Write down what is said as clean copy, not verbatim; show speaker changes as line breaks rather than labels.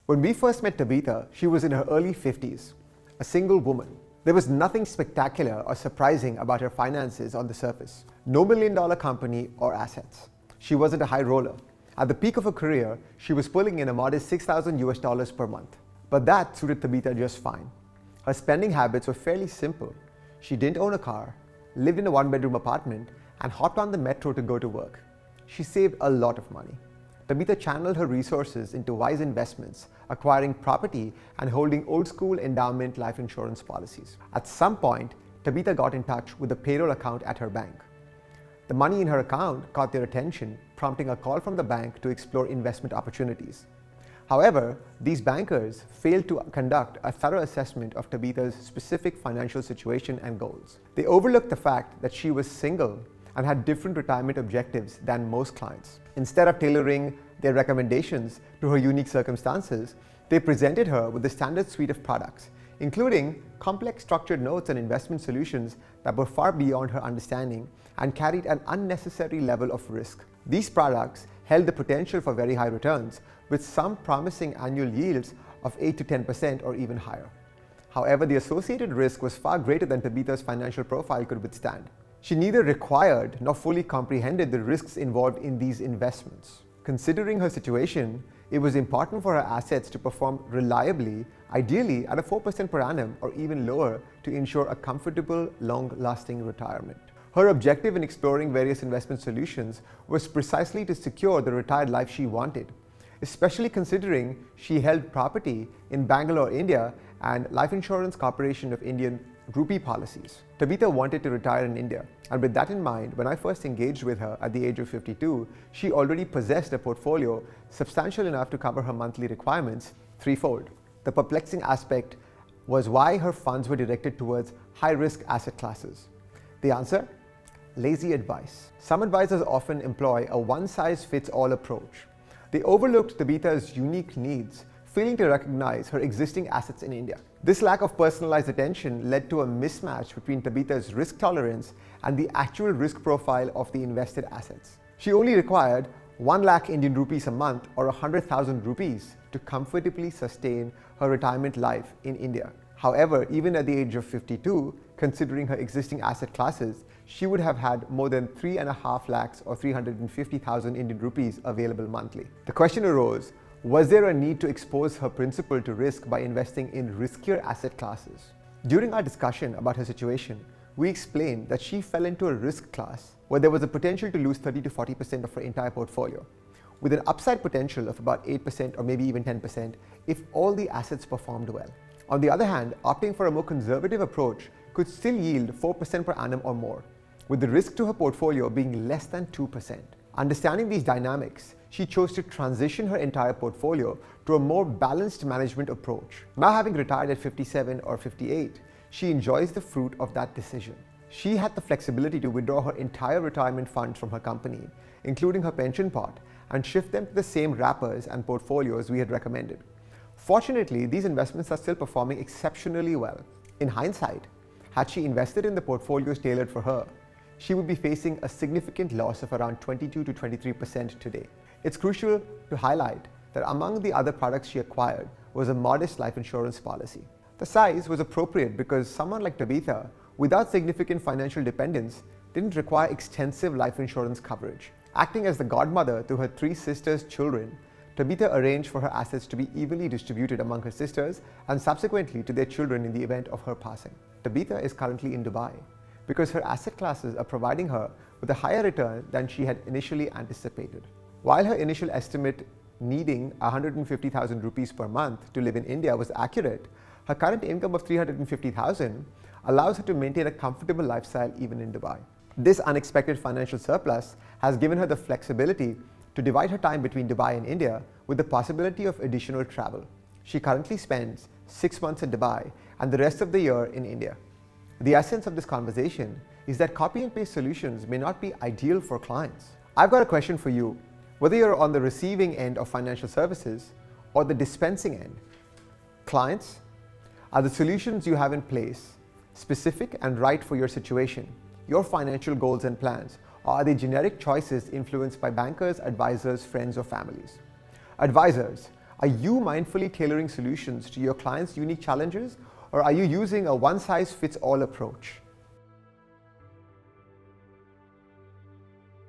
When we first met Tabitha, she was in her early 50s, a single woman. There was nothing spectacular or surprising about her finances on the surface. No million-dollar company or assets. She wasn't a high roller. At the peak of her career, she was pulling in a modest $6,000 per month. But that suited Tabitha just fine. Her spending habits were fairly simple. She didn't own a car, lived in a one-bedroom apartment, and hopped on the metro to go to work. She saved a lot of money. Tabitha channeled her resources into wise investments, acquiring property and holding old-school endowment life insurance policies. At some point, Tabitha got in touch with the payroll account at her bank. The money in her account caught their attention, prompting a call from the bank to explore investment opportunities. However, these bankers failed to conduct a thorough assessment of Tabitha's specific financial situation and goals. They overlooked the fact that she was single and had different retirement objectives than most clients. Instead of tailoring their recommendations to her unique circumstances, they presented her with the standard suite of products, including complex structured notes and investment solutions that were far beyond her understanding and carried an unnecessary level of risk. These products held the potential for very high returns, with some promising annual yields of 8 to 10% or even higher. However, the associated risk was far greater than Tabitha's financial profile could withstand. She neither required nor fully comprehended the risks involved in these investments. Considering her situation, it was important for her assets to perform reliably, ideally at a 4% per annum or even lower, to ensure a comfortable, long-lasting retirement. Her objective in exploring various investment solutions was precisely to secure the retired life she wanted, especially considering she held property in Bangalore, India, and Life Insurance Corporation of Indian rupee policies. Tabitha wanted to retire in India, and with that in mind, when I first engaged with her at the age of 52, she already possessed a portfolio substantial enough to cover her monthly requirements threefold. The perplexing aspect was why her funds were directed towards high-risk asset classes. The answer? Lazy advice. Some advisors often employ a one-size-fits-all approach. They overlooked Tabitha's unique needs, failing to recognize her existing assets in India. This lack of personalized attention led to a mismatch between Tabitha's risk tolerance and the actual risk profile of the invested assets. She only required 1 lakh Indian rupees a month or 100,000 rupees to comfortably sustain her retirement life in India. However, even at the age of 52, considering her existing asset classes, she would have had more than 3.5 lakhs or 350,000 Indian rupees available monthly. The question arose, was there a need to expose her principal to risk by investing in riskier asset classes? During our discussion about her situation, we explained that she fell into a risk class where there was a potential to lose 30 to 40% of her entire portfolio, with an upside potential of about 8% or maybe even 10% if all the assets performed well. On the other hand, opting for a more conservative approach could still yield 4% per annum or more, with the risk to her portfolio being less than 2%. Understanding these dynamics, she chose to transition her entire portfolio to a more balanced management approach. Now, having retired at 57 or 58, she enjoys the fruit of that decision. She had the flexibility to withdraw her entire retirement funds from her company, including her pension pot, and shift them to the same wrappers and portfolios we had recommended. Fortunately, these investments are still performing exceptionally well. In hindsight, had she invested in the portfolios tailored for her, she would be facing a significant loss of around 22 to 23% today. It's crucial to highlight that among the other products she acquired was a modest life insurance policy. The size was appropriate because someone like Tabitha, without significant financial dependence, didn't require extensive life insurance coverage. Acting as the godmother to her 3 sisters' children, Tabitha arranged for her assets to be evenly distributed among her sisters and subsequently to their children in the event of her passing. Tabitha is currently in Dubai because her asset classes are providing her with a higher return than she had initially anticipated. While her initial estimate needing 150,000 rupees per month to live in India was accurate, her current income of 350,000 allows her to maintain a comfortable lifestyle even in Dubai. This unexpected financial surplus has given her the flexibility to divide her time between Dubai and India with the possibility of additional travel. She currently spends 6 months in Dubai and the rest of the year in India. The essence of this conversation is that copy and paste solutions may not be ideal for clients. I've got a question for you. Whether you're on the receiving end of financial services or the dispensing end, clients, are the solutions you have in place specific and right for your situation, your financial goals and plans, or are they generic choices influenced by bankers, advisors, friends, or families? Advisors, Are you mindfully tailoring solutions to your clients' unique challenges, or are you using a one-size-fits-all approach?